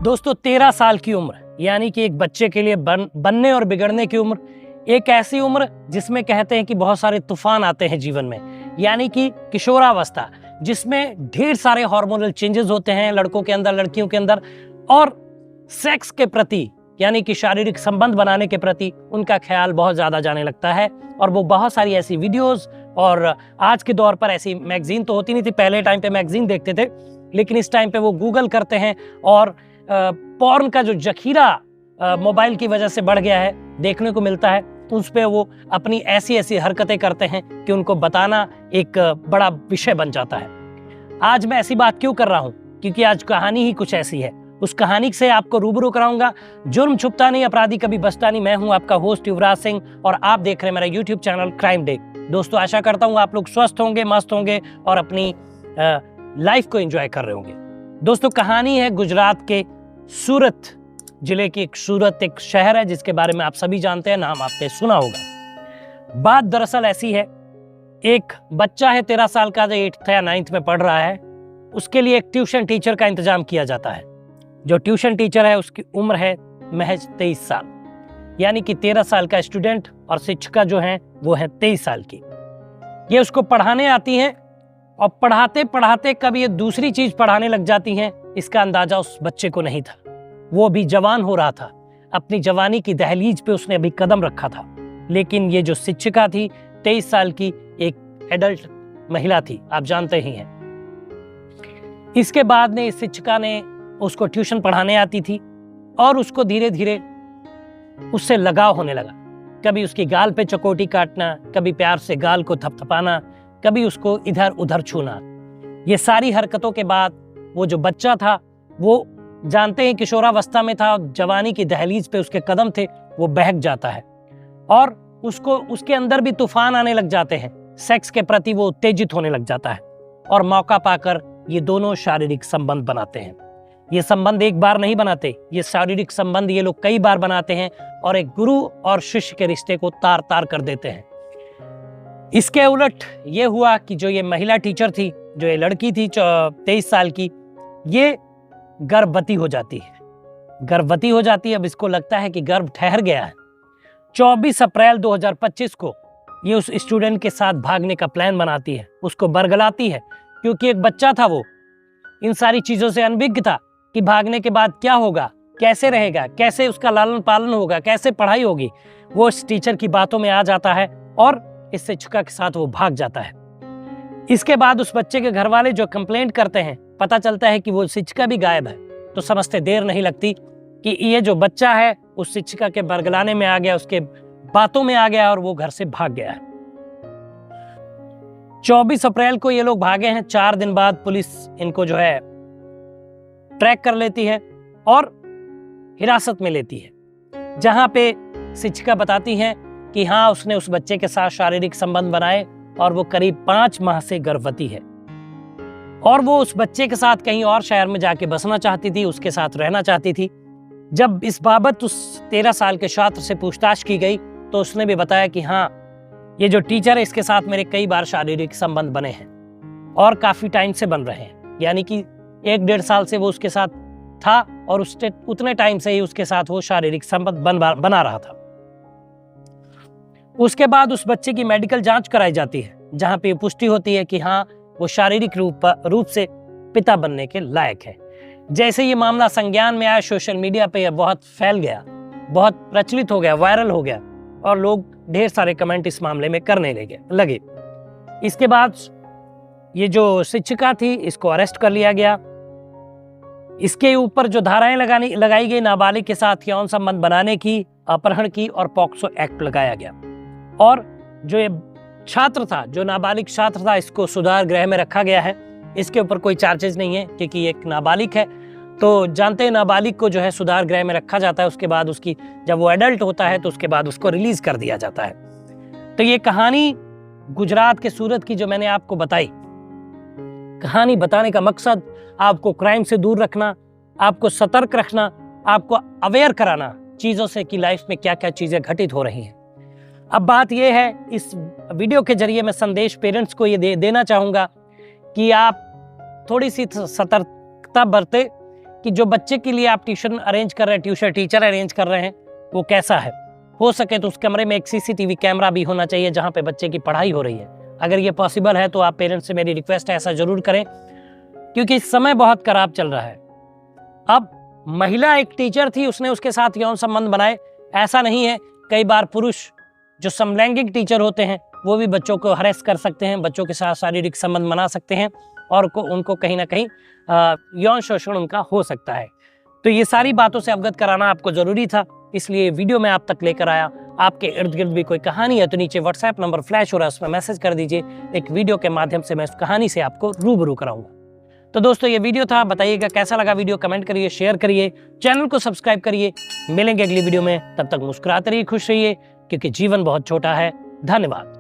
दोस्तों 13 साल की उम्र यानी कि एक बच्चे के लिए बनने और बिगड़ने की उम्र, एक ऐसी उम्र जिसमें कहते हैं कि बहुत सारे तूफान आते हैं जीवन में, यानी कि किशोरावस्था, जिसमें ढेर सारे हार्मोनल चेंजेस होते हैं लड़कों के अंदर, लड़कियों के अंदर, और सेक्स के प्रति यानी कि शारीरिक संबंध बनाने के प्रति उनका ख्याल बहुत ज़्यादा जाने लगता है। और वो बहुत सारी ऐसी वीडियोस, और आज के दौर पर ऐसी मैगजीन तो होती नहीं थी, पहले टाइम पे मैगजीन देखते थे, लेकिन इस टाइम पे वो गूगल करते हैं और पॉर्न का जो जखीरा मोबाइल की वजह से बढ़ गया है देखने को मिलता है, उस पे वो अपनी ऐसी ऐसी हरकतें करते हैं कि उनको बताना एक बड़ा विषय बन जाता है। आज मैं ऐसी बात क्यों कर रहा हूँ? क्योंकि आज कहानी ही कुछ ऐसी है। उस कहानी से आपको रूबरू कराऊंगा। जुर्म छुपता नहीं, अपराधी कभी बचता नहीं। मैं हूं आपका होस्ट युवराज सिंह और आप देख रहे हैं मेरा यूट्यूब चैनल क्राइम डे। दोस्तों, आशा करता हूं आप लोग स्वस्थ होंगे, मस्त होंगे और अपनी लाइफ को एंजॉय कर रहे होंगे। दोस्तों, कहानी है गुजरात के सूरत जिले की। सूरत एक शहर है जिसके बारे में आप सभी जानते हैं, नाम आपने सुना होगा। बात दरअसल ऐसी है, एक बच्चा है 13 साल का, जो 8th या 9th में पढ़ रहा है। उसके लिए एक ट्यूशन टीचर का इंतजाम किया जाता है। जो ट्यूशन टीचर है उसकी उम्र है महज 23 साल, यानी कि 13 साल का स्टूडेंट और शिक्षिका जो है वो है 23 साल की। ये उसको पढ़ाने आती हैं और पढ़ाते पढ़ाते कब ये दूसरी चीज पढ़ाने लग जाती हैं, इसका अंदाजा उस बच्चे को नहीं था। वो अभी जवान हो रहा था, अपनी जवानी की दहलीज पे उसने अभी कदम रखा था। लेकिन ये जो शिक्षिका थी 23 साल की, एक एडल्ट महिला थी, आप जानते ही हैं। इसके बाद ने इस शिक्षिका ने उसको ट्यूशन पढ़ाने आती थी और उसको धीरे धीरे उससे लगाव होने लगा। कभी उसकी गाल पे चकोटी काटना, कभी प्यार से गाल को थपथपाना, कभी उसको इधर उधर छूना। ये सारी हरकतों के बाद वो जो बच्चा था, वो जानते हैं किशोरावस्था में था, जवानी की दहलीज पे उसके कदम थे, वो बहक जाता है और उसको उसके अंदर भी तूफान आने लग जाते हैं। सेक्स के प्रति वो उत्तेजित होने लग जाता है और मौका पाकर ये दोनों शारीरिक संबंध बनाते हैं। ये संबंध एक बार नहीं बनाते, ये शारीरिक संबंध ये लोग कई बार बनाते हैं और एक गुरु और शिष्य के रिश्ते को तार तार कर देते हैं। इसके उलट ये हुआ कि जो ये महिला टीचर थी, जो ये लड़की थी 23 साल की, ये गर्भवती हो जाती है। गर्भवती हो जाती है। अब इसको लगता है कि गर्भ ठहर गया है। 24 अप्रैल 2025 को ये उस स्टूडेंट के साथ भागने का प्लान बनाती है, उसको बरगलाती है, क्योंकि एक बच्चा था, वो इन सारी चीजों से अनभिज्ञ था कि भागने के बाद क्या होगा, कैसे रहेगा, कैसे उसका लालन पालन होगा, कैसे पढ़ाई होगी। वो इस टीचर की बातों में आ जाता है और इस शिक्षिका के साथ वो भाग जाता है। इसके बाद उस बच्चे के घर वाले जो कंप्लेंट करते हैं, पता चलता है कि वो शिक्षिका भी गायब है। तो समझते देर नहीं लगती कि ये जो बच्चा है उस शिक्षिका के बरगलाने में आ गया, उसके बातों में आ गया और वो घर से भाग गया है। 24 अप्रैल को ये लोग भागे हैं। 4 दिन बाद पुलिस इनको जो है ट्रैक कर लेती है और हिरासत में लेती है, जहां पे शिक्षिका बताती है कि हाँ, उसने उस बच्चे के साथ शारीरिक संबंध बनाए और वो करीब 5 माह से गर्भवती है और वो उस बच्चे के साथ कहीं और शहर में जाके बसना चाहती थी, उसके साथ रहना चाहती थी। जब इस बाबत उस 13 साल के छात्र से पूछताछ की गई तो उसने भी बताया कि हाँ, ये जो टीचर है इसके साथ मेरे कई बार शारीरिक संबंध बने हैं और काफी टाइम से बन रहे हैं, यानी कि 1-1.5 साल से वो उसके साथ था और उतने टाइम से ही उसके साथ वो शारीरिक संबंध बना रहा था। उसके बाद उस बच्चे की मेडिकल जांच कराई जाती है, जहां पे पुष्टि होती है कि हाँ, वो शारीरिक रूप से पिता बनने के लायक है। जैसे ये मामला संज्ञान में आया, सोशल मीडिया पे बहुत फैल गया, बहुत प्रचलित हो गया, वायरल हो गया और लोग ढेर सारे कमेंट इस मामले में करने लगे। इसके बाद ये जो शिक्षिका थी, इसको अरेस्ट कर लिया गया। इसके ऊपर जो धाराएं लगाई गई, नाबालिग के साथ यौन संबंध बनाने की, अपहरण की और पॉक्सो एक्ट लगाया गया। और जो ये छात्र था, जो नाबालिग छात्र था, इसको सुधार गृह में रखा गया है। इसके ऊपर कोई चार्जेस नहीं है क्योंकि एक नाबालिग है। तो जानते हैं नाबालिग को जो है सुधार गृह में रखा जाता है, उसके बाद उसकी जब वो एडल्ट होता है तो उसके बाद उसको रिलीज कर दिया जाता है। तो ये कहानी गुजरात के सूरत की जो मैंने आपको बताई, कहानी बताने का मकसद आपको क्राइम से दूर रखना, आपको सतर्क रखना, आपको अवेयर कराना चीजों से कि लाइफ में क्या क्या चीजें घटित हो रही हैं। अब बात यह है, इस वीडियो के जरिए मैं संदेश पेरेंट्स को ये देना चाहूंगा कि आप थोड़ी सी सतर्कता बरतें कि जो बच्चे के लिए आप ट्यूशन अरेंज कर रहे हैं, ट्यूशन टीचर अरेंज कर रहे हैं, वो कैसा है। हो सके तो उस कमरे में एक सीसीटीवी कैमरा भी होना चाहिए जहाँ पे बच्चे की पढ़ाई हो रही है। अगर ये पॉसिबल है तो आप पेरेंट्स से मेरी रिक्वेस्ट है ऐसा जरूर करें, क्योंकि समय बहुत खराब चल रहा है। अब महिला एक टीचर थी, उसने उसके साथ यौन संबंध बनाए, ऐसा नहीं है। कई बार पुरुष जो समलैंगिक टीचर होते हैं वो भी बच्चों को हरेस कर सकते हैं, बच्चों के साथ शारीरिक संबंध बना सकते हैं और उनको कहीं ना कहीं यौन शोषण उनका हो सकता है। तो ये सारी बातों से अवगत कराना आपको जरूरी था, इसलिए वीडियो में आप तक लेकर आया। आपके इर्द गिर्द भी कोई कहानी है तो नीचे व्हाट्सएप नंबर फ्लैश हो रहा है, उसमें मैसेज कर दीजिए। एक वीडियो के माध्यम से मैं उस कहानी से आपको रूबरू कराऊंगा। तो दोस्तों ये वीडियो था, बताइएगा कैसा लगा वीडियो, कमेंट करिए, शेयर करिए, चैनल को सब्सक्राइब करिए। मिलेंगे अगली वीडियो में, तब तक मुस्कुराते रहिए, खुश रहिए, क्योंकि जीवन बहुत छोटा है। धन्यवाद।